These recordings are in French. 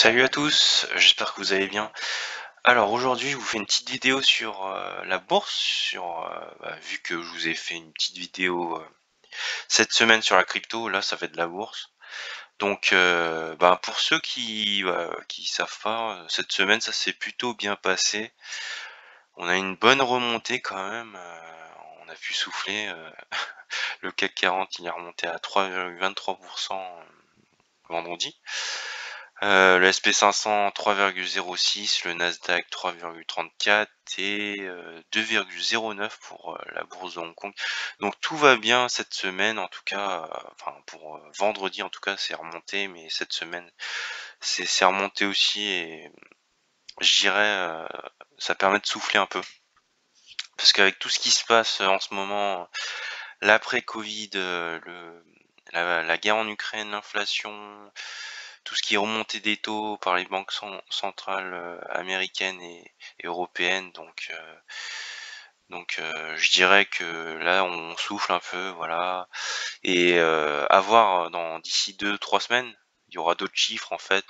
Salut à tous, j'espère que vous allez bien. Alors aujourd'hui je vous fais une petite vidéo sur la bourse, vu que je vous ai fait une petite vidéo cette semaine sur la crypto, là ça va être de la bourse. Donc pour ceux qui savent pas, cette semaine ça s'est plutôt bien passé. On a une bonne remontée quand même, on a pu souffler. Le CAC 40 il est remonté à 3,23% vendredi. Le SP500 3,06, le Nasdaq 3,34 et 2,09 pour la bourse de Hong Kong. Donc tout va bien cette semaine, en tout cas, enfin pour vendredi en tout cas c'est remonté, mais cette semaine c'est remonté aussi et je dirais ça permet de souffler un peu. Parce qu'avec tout ce qui se passe en ce moment, l'après-Covid, la guerre en Ukraine, l'inflation, tout ce qui est remonté des taux par les banques centrales américaines et européennes, je dirais que là on souffle un peu, voilà, et à voir dans d'ici 2 3 semaines. Il y aura d'autres chiffres en fait,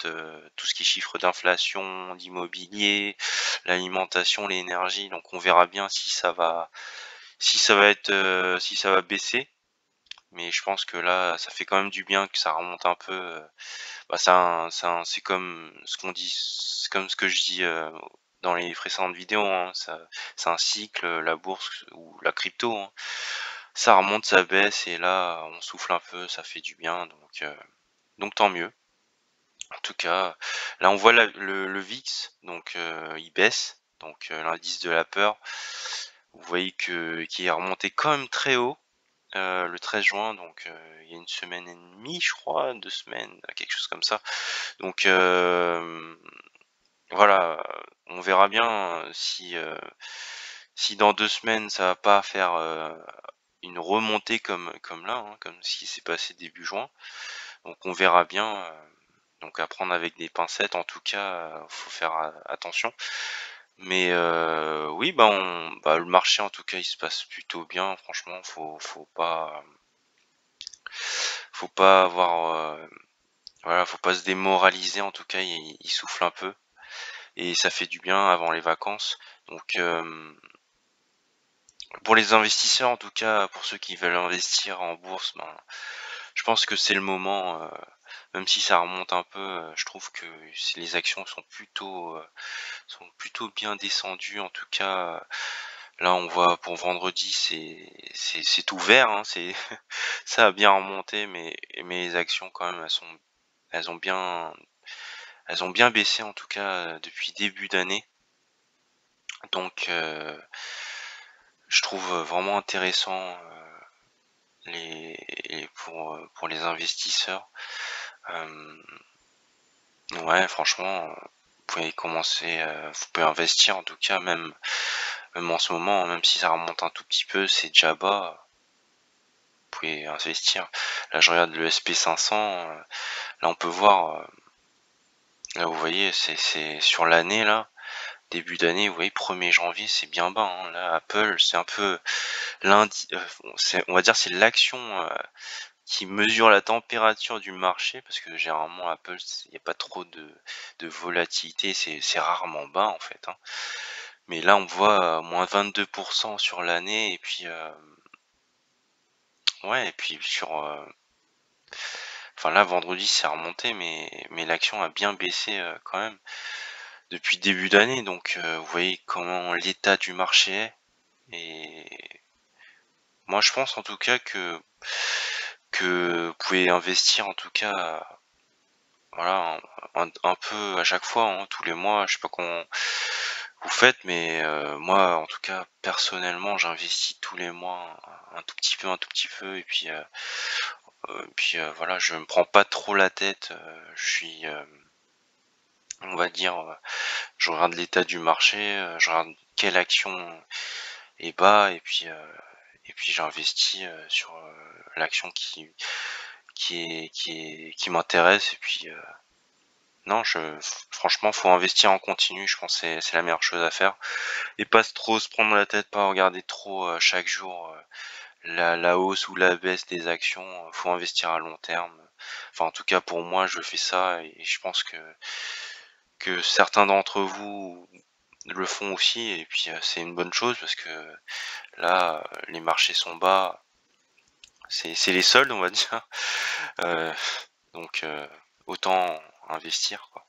tout ce qui est chiffres d'inflation, d'immobilier, l'alimentation, l'énergie, donc on verra bien si ça va baisser. Mais je pense que là, ça fait quand même du bien que ça remonte un peu. C'est comme ce qu'on dit, c'est comme ce que je dis dans les précédentes vidéos, hein. C'est un cycle, la bourse ou la crypto, hein. Ça remonte, ça baisse et là, on souffle un peu, ça fait du bien, donc tant mieux. En tout cas, là, on voit le VIX, donc il baisse, donc l'indice de la peur. Vous voyez que qui est remonté quand même très haut. Le 13 juin, donc il y a une semaine et demie, je crois, 2 semaines, quelque chose comme ça. Donc voilà, on verra bien si dans 2 semaines ça va pas faire une remontée comme là, hein, comme ce qui s'est passé début juin. Donc on verra bien. Donc à prendre avec des pincettes, en tout cas, faut faire attention. Mais oui, le marché en tout cas il se passe plutôt bien. Franchement, faut pas avoir voilà, faut pas se démoraliser, en tout cas, il souffle un peu et ça fait du bien avant les vacances. Donc pour les investisseurs, en tout cas, pour ceux qui veulent investir en bourse, je pense que c'est le moment, même si ça remonte un peu, je trouve que les actions sont plutôt bien descendues. En tout cas, là on voit pour vendredi, c'est tout vert, hein, c'est ça a bien remonté, mais les actions quand même elles ont bien elles ont bien baissé en tout cas depuis début d'année. Donc je trouve vraiment intéressant pour les investisseurs. Euh, ouais, franchement, vous pouvez commencer, vous pouvez investir en tout cas, même en ce moment, même si ça remonte un tout petit peu, c'est déjà bas. Vous pouvez investir. Là, je regarde le SP500. Là, on peut voir. Là, vous voyez, c'est sur l'année là. Début d'année, vous voyez, 1er janvier, c'est bien bas, hein. Là, Apple, c'est un peu lundi, on va dire c'est l'action qui mesure la température du marché, parce que généralement Apple, il n'y a pas trop de volatilité, c'est rarement bas en fait, hein. Mais là, on voit moins 22% sur l'année, et puis ouais, et puis enfin là, vendredi, c'est remonté, mais l'action a bien baissé quand même depuis le début d'année. Donc vous voyez comment l'état du marché est. Et moi, je pense en tout cas que vous pouvez investir en tout cas, voilà, un peu à chaque fois, hein, tous les mois. Je sais pas comment vous faites, mais moi, en tout cas, personnellement, j'investis tous les mois un tout petit peu, et puis voilà, je me prends pas trop la tête. Je suis, on va dire, je regarde l'état du marché, je regarde quelle action est bas, et puis j'investis sur l'action qui m'intéresse. Et puis non, franchement, faut investir en continu. Je pense que c'est la meilleure chose à faire, et pas trop se prendre la tête, pas regarder trop chaque jour la hausse ou la baisse des actions. Faut investir à long terme. Enfin, en tout cas pour moi, je fais ça et je pense que certains d'entre vous le font aussi. Et puis c'est une bonne chose parce que là, les marchés sont bas. C'est les soldes, on va dire. Euh, donc autant investir, quoi.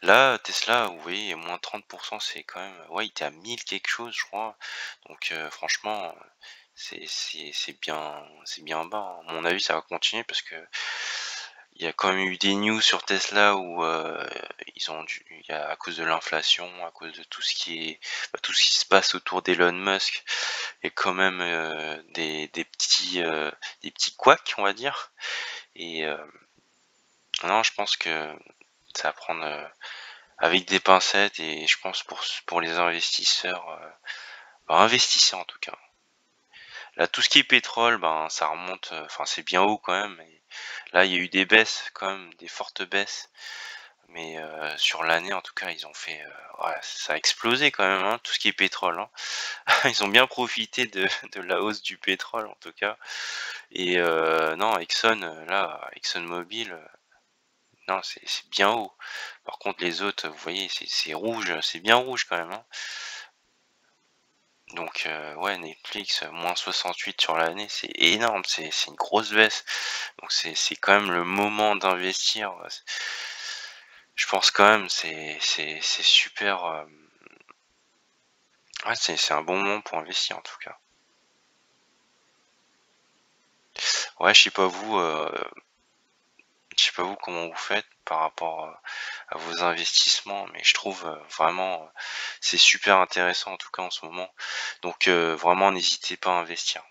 Là, Tesla, vous voyez, moins 30%, c'est quand même... Ouais, il était à 1000 quelque chose, je crois. Donc franchement, c'est bien bas, hein. À mon avis, ça va continuer parce que il y a quand même eu des news sur Tesla où ils ont dû, il y a, à cause de l'inflation, à cause de tout ce qui est, tout ce qui se passe autour d'Elon Musk, et quand même des petits couacs, on va dire. Et non, je pense que ça va prendre avec des pincettes, et je pense pour les investisseurs, investissez en tout cas. Là, tout ce qui est pétrole, ben ça remonte, enfin c'est bien haut quand même. Et là, il y a eu des baisses quand même, des fortes baisses. Mais sur l'année, en tout cas, ils ont fait, ouais, ça a explosé quand même, hein, tout ce qui est pétrole, hein. Ils ont bien profité de la hausse du pétrole en tout cas. Et non, Exxon, là, ExxonMobil, non, c'est bien haut. Par contre, les autres, vous voyez, c'est rouge, c'est bien rouge quand même, hein. Donc ouais, Netflix, moins 68 sur l'année, c'est énorme, c'est une grosse baisse. Donc c'est quand même le moment d'investir. Je pense quand même, c'est super. Ouais, c'est un bon moment pour investir en tout cas. Ouais, je sais pas vous comment vous faites par rapport à vos investissements, mais je trouve vraiment c'est super intéressant en tout cas en ce moment. Donc vraiment n'hésitez pas à investir.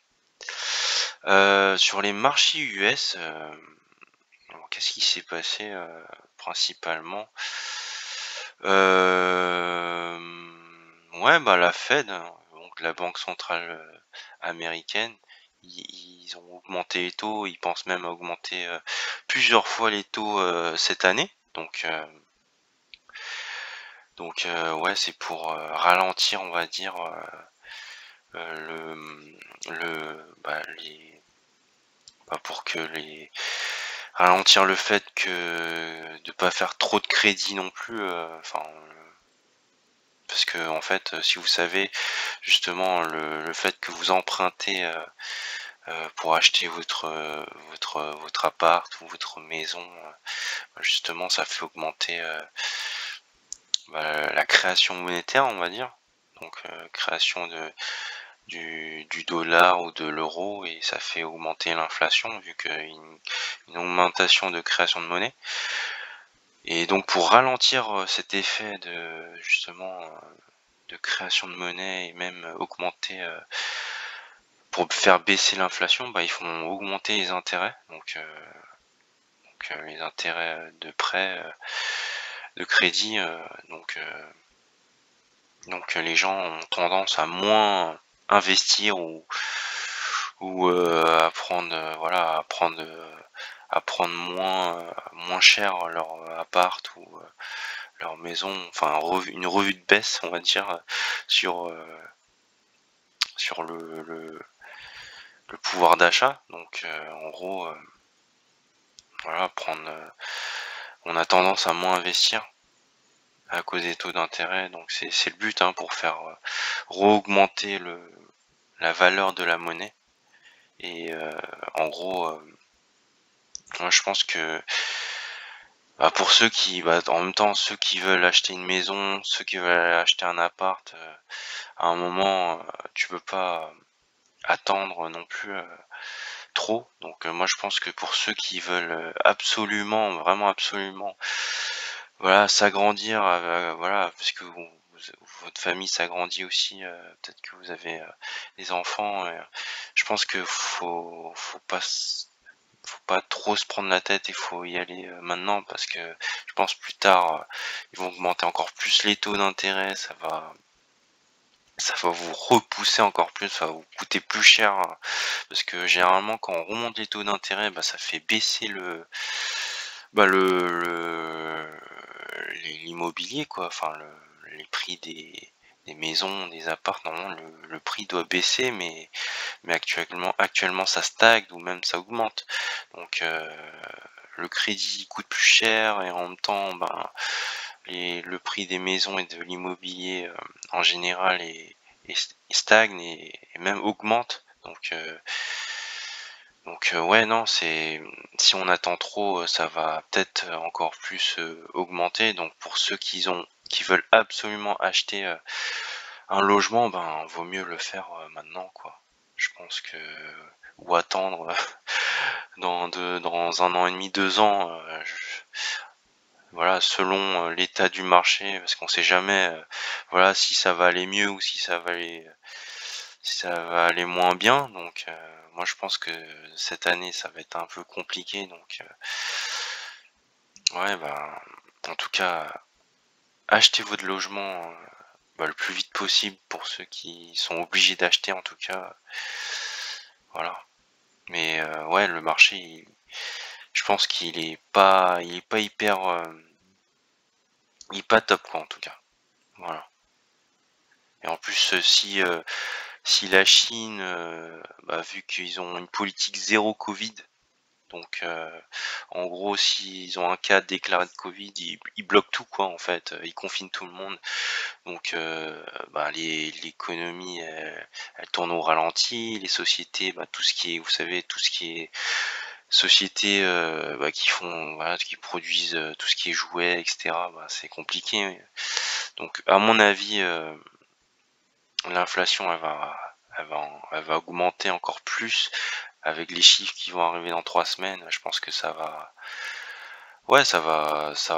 Sur les marchés US, qu'est-ce qui s'est passé principalement? Euh, ouais, bah la Fed, hein, donc la Banque centrale américaine, ils ont augmenté les taux, ils pensent même à augmenter plusieurs fois les taux cette année. Donc ouais, c'est pour ralentir, on va dire, pour que les ralentir le fait que de pas faire trop de crédit non plus, enfin parce que en fait, si vous savez justement le fait que vous empruntez pour acheter votre appart ou votre maison, justement ça fait augmenter la création monétaire, on va dire. Donc création du dollar ou de l'euro, et ça fait augmenter l'inflation vu qu'il y a une augmentation de création de monnaie. Et donc pour ralentir cet effet de justement de création de monnaie et même augmenter pour faire baisser l'inflation, bah ils font augmenter les intérêts. Donc les intérêts de prêt, de crédit, donc les gens ont tendance à moins investir ou à prendre voilà à prendre moins cher leur appart ou leur maison, enfin une revue de baisse, on va dire, sur sur le pouvoir d'achat. Donc en gros voilà, on a tendance à moins investir à cause des taux d'intérêt. Donc c'est le but, hein, pour faire re-augmenter la valeur de la monnaie. Et en gros moi je pense que pour ceux qui en même temps, ceux qui veulent acheter une maison, ceux qui veulent acheter un appart, à un moment tu peux pas attendre non plus trop. Donc moi je pense que pour ceux qui veulent absolument, vraiment absolument, voilà, s'agrandir, voilà, parce que votre famille s'agrandit aussi, peut-être que vous avez des enfants, je pense que faut pas trop se prendre la tête, il faut y aller maintenant, parce que je pense plus tard ils vont augmenter encore plus les taux d'intérêt, ça va vous repousser encore plus, ça va vous coûter plus cher, hein. Parce que généralement quand on remonte les taux d'intérêt, ça fait baisser bah, l'immobilier, quoi, enfin les prix maisons, des apparts, normalement le prix doit baisser, mais actuellement ça stagne ou même ça augmente. Donc le crédit coûte plus cher et en même temps, ben, le prix des maisons et de l'immobilier en général stagne et même augmente. Donc ouais, non, si on attend trop, ça va peut-être encore plus augmenter. Donc pour ceux qui veulent absolument acheter un logement, ben vaut mieux le faire maintenant, quoi. Je pense que ou attendre dans 1 an et demi, 2 ans, voilà, selon l'état du marché, parce qu'on sait jamais, voilà, si ça va aller mieux ou si ça va aller moins bien. Donc moi je pense que cette année ça va être un peu compliqué. Donc ouais, bah en tout cas, achetez votre logement le plus vite possible pour ceux qui sont obligés d'acheter, en tout cas. Voilà. Mais ouais, le marché, je pense qu'il est pas hyper, il est pas top, quoi, en tout cas. Voilà. Et en plus, si la Chine, vu qu'ils ont une politique zéro Covid, donc en gros, s'ils ont un cas déclaré de Covid, ils bloquent tout, quoi, en fait. Ils confinent tout le monde. Donc l'économie, elle tourne au ralenti. Les sociétés, tout ce qui est, vous savez, tout ce qui est sociétés qui font, voilà, qui produisent tout ce qui est jouets, etc., c'est compliqué. Donc à mon avis, l'inflation elle va augmenter encore plus avec les chiffres qui vont arriver dans 3 semaines. Je pense que ça va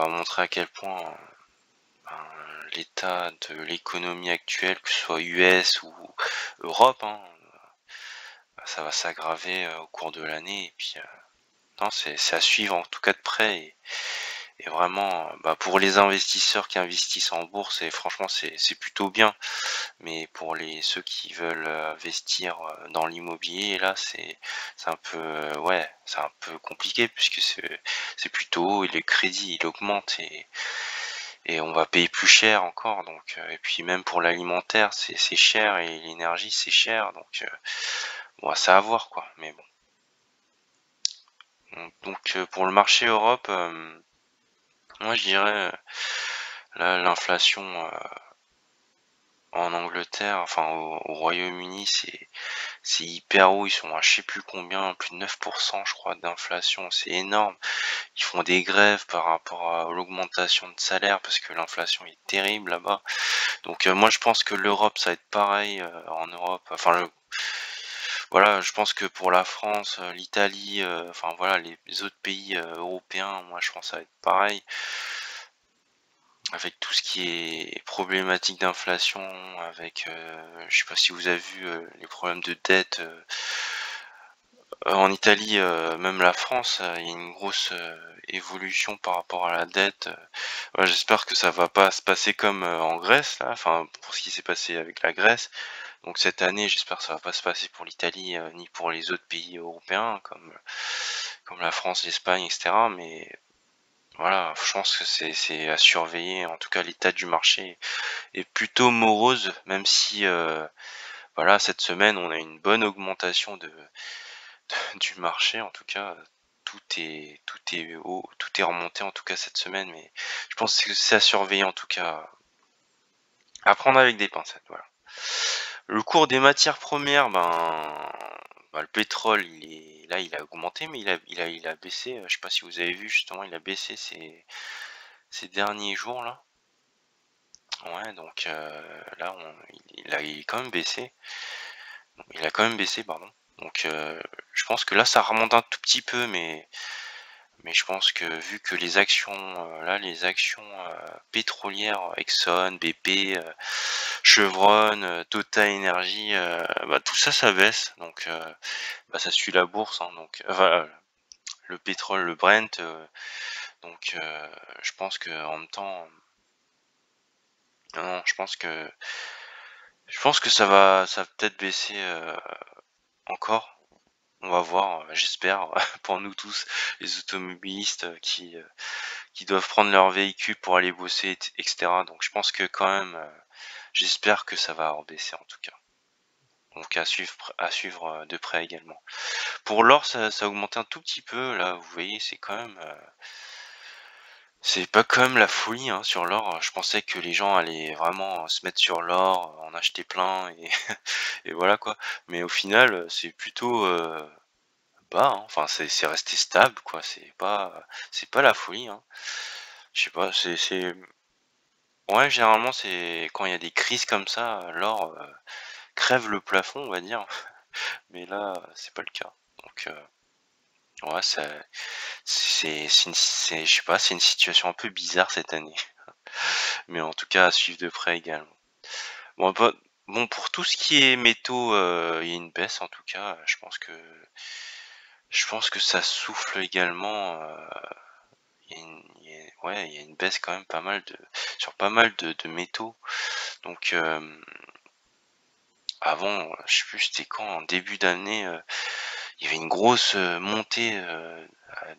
montrer à quel point l'état de l'économie actuelle, que ce soit US ou Europe, hein, ça va s'aggraver au cours de l'année. Et puis non, c'est à suivre en tout cas de près. Et vraiment, pour les investisseurs qui investissent en bourse, et franchement c'est plutôt bien. Mais pour ceux qui veulent investir dans l'immobilier, là c'est un peu ouais, c'est un peu compliqué puisque c'est plutôt haut et le crédit il augmente et on va payer plus cher encore. Donc et puis même pour l'alimentaire c'est cher et l'énergie c'est cher. Donc bon, c'est à voir, quoi. Mais bon. Donc pour le marché Europe, moi je dirais là l'inflation en Angleterre, enfin au Royaume-Uni, c'est hyper haut. Ils sont à je sais plus combien, plus de 9% je crois d'inflation. C'est énorme. Ils font des grèves par rapport à l'augmentation de salaire parce que l'inflation est terrible là-bas. Donc moi je pense que l'Europe ça va être pareil en Europe. Enfin voilà, je pense que pour la France, l'Italie, enfin voilà, les autres pays européens, moi je pense que ça va être pareil avec tout ce qui est problématique d'inflation, avec, je sais pas si vous avez vu les problèmes de dette en Italie, même la France, il y a une grosse évolution par rapport à la dette. Ouais, j'espère que ça va pas se passer comme en Grèce là, enfin pour ce qui s'est passé avec la Grèce. Donc cette année, j'espère que ça va pas se passer pour l'Italie ni pour les autres pays européens comme la France, l'Espagne, etc. Mais voilà, je pense que c'est à surveiller. En tout cas, l'état du marché est plutôt morose, même si voilà, cette semaine on a une bonne augmentation du marché. En tout cas, tout est haut, tout est remonté en tout cas cette semaine. Mais je pense que c'est à surveiller, en tout cas, à prendre avec des pincettes. Voilà. Le cours des matières premières, le pétrole, il a augmenté, mais il a baissé. Je sais pas si vous avez vu justement, il a baissé ces derniers jours là. Ouais, donc là, il est quand même baissé. Il a quand même baissé, pardon. Donc je pense que là, ça remonte un tout petit peu, mais je pense que vu que les actions, les actions pétrolières, Exxon, BP, Chevron, Total Energy, tout ça, ça baisse. Donc ça suit la bourse, hein, donc le pétrole, le Brent. Donc je pense que en même temps, non, je pense que ça va peut-être baisser encore. On va voir, j'espère, pour nous tous, les automobilistes qui doivent prendre leur véhicule pour aller bosser, etc. Donc je pense que quand même, j'espère que ça va rebaisser en tout cas. Donc à suivre de près également. Pour l'or, ça a augmenté un tout petit peu. Là, vous voyez, c'est quand même, c'est pas quand même la folie hein, sur l'or. Je pensais que les gens allaient vraiment se mettre sur l'or, en acheter plein et, et voilà quoi. Mais au final, c'est plutôt bas. Hein. Enfin, c'est resté stable quoi. C'est pas la folie. Hein. Je sais pas. Ouais, généralement, c'est quand il y a des crises comme ça, l'or crève le plafond, on va dire. Mais là, c'est pas le cas. Donc, ouais, je sais pas, c'est une situation un peu bizarre cette année. Mais en tout cas, à suivre de près également. Bon, bon pour tout ce qui est métaux, il y a une baisse en tout cas. Je pense que ça souffle également. Ouais, il y a une baisse quand même pas mal sur pas mal de métaux. Donc, avant, je sais plus c'était quand, en début d'année, il y avait une grosse montée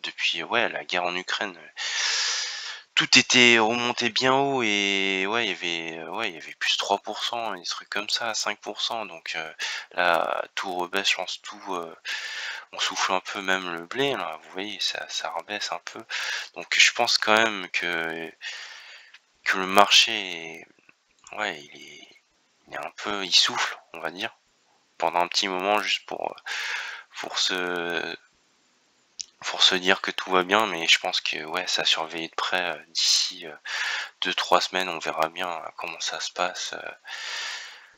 depuis ouais la guerre en Ukraine. Tout était remonté bien haut et ouais il y avait plus 3%, des trucs comme ça, 5%. Donc là tout rebaisse, je pense on souffle un peu même le blé là. Vous voyez ça rebaisse un peu. Donc je pense quand même que le marché ouais il est un peu il souffle on va dire pendant un petit moment juste pour se pour se dire que tout va bien, mais je pense que ouais, ça a surveillé de près d'ici 2-3 semaines, on verra bien comment ça se passe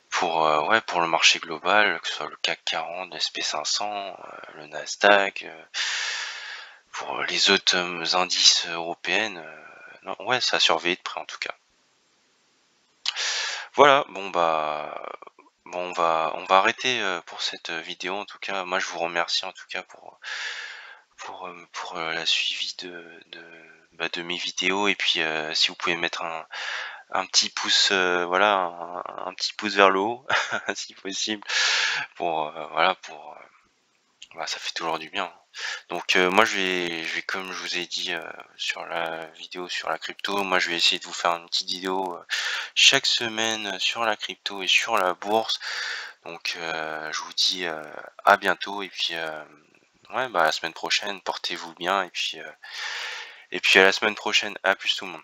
pour ouais pour le marché global, que ce soit le CAC 40, le SP500, le Nasdaq, pour les autres indices européennes. Non, ouais, ça a surveillé de près en tout cas. Voilà, bon bah bon on va arrêter pour cette vidéo en tout cas. Moi je vous remercie en tout cas pour la suivi de mes vidéos et puis si vous pouvez mettre un petit pouce voilà un petit pouce vers le haut si possible pour voilà pour bah, ça fait toujours du bien. Donc moi je vais comme je vous ai dit sur la vidéo sur la crypto, moi je vais essayer de vous faire une petite vidéo chaque semaine sur la crypto et sur la bourse. Donc je vous dis à bientôt et puis ouais bah à la semaine prochaine, portez-vous bien et puis à la semaine prochaine. À plus tout le monde.